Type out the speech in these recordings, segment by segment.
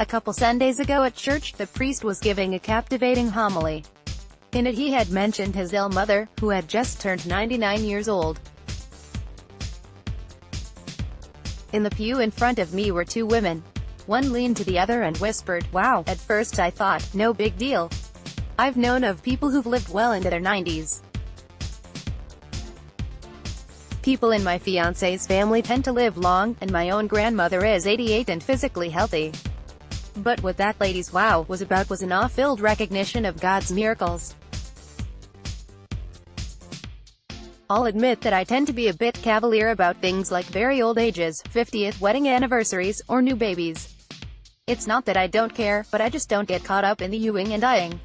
A couple Sundays ago at church, the priest was giving a captivating homily. In it he had mentioned his ill mother, who had just turned 99 years old. In the pew in front of me were two women. One leaned to the other and whispered, "Wow." At first I thought, no big deal. I've known of people who've lived well into their 90s. People in my fiancé's family tend to live long, and my own grandmother is 88 and physically healthy. But what that lady's wow was about was an awe-filled recognition of God's miracles. I'll admit that I tend to be a bit cavalier about things like very old ages, 50th wedding anniversaries, or new babies. It's not that I don't care, but I just don't get caught up in the hewing and eyeing.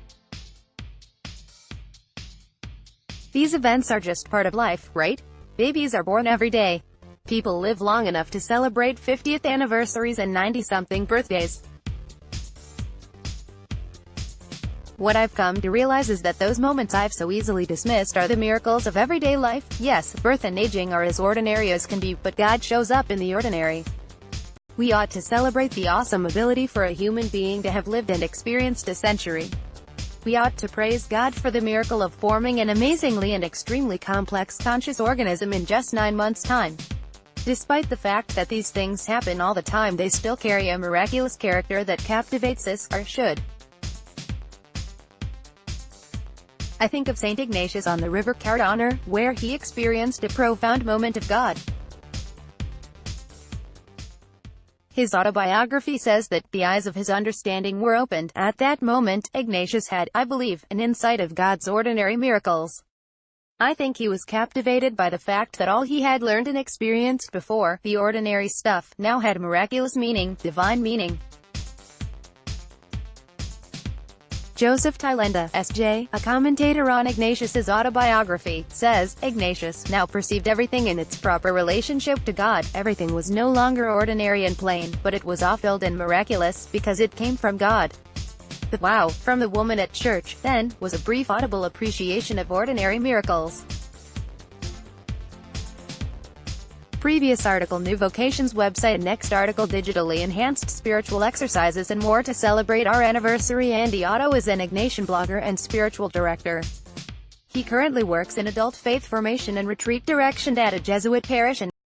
These events are just part of life, right? Babies are born every day. People live long enough to celebrate 50th anniversaries and 90-something birthdays. What I've come to realize is that those moments I've so easily dismissed are the miracles of everyday life. Yes, birth and aging are as ordinary as can be, but God shows up in the ordinary. We ought to celebrate the awesome ability for a human being to have lived and experienced a century. We ought to praise God for the miracle of forming an amazingly and extremely complex conscious organism in just 9 months' time. Despite the fact that these things happen all the time, they still carry a miraculous character that captivates us, or should. I think of St. Ignatius on the river Cardonner, where he experienced a profound moment of God. His autobiography says that the eyes of his understanding were opened. At that moment, Ignatius had, I believe, an insight of God's ordinary miracles. I think he was captivated by the fact that all he had learned and experienced before, the ordinary stuff, now had miraculous meaning, divine meaning. Joseph Tylenda, S.J., a commentator on Ignatius's autobiography, says, Ignatius now perceived everything in its proper relationship to God. Everything was no longer ordinary and plain, but it was awe-filled and miraculous, because it came from God. The wow from the woman at church, then, was a brief audible appreciation of ordinary miracles. Previous article. New Vocations website. Next article. Digitally enhanced spiritual exercises and more to celebrate our anniversary. Andy Otto is an Ignatian blogger and spiritual director. He currently works in adult faith formation and retreat direction at a Jesuit parish in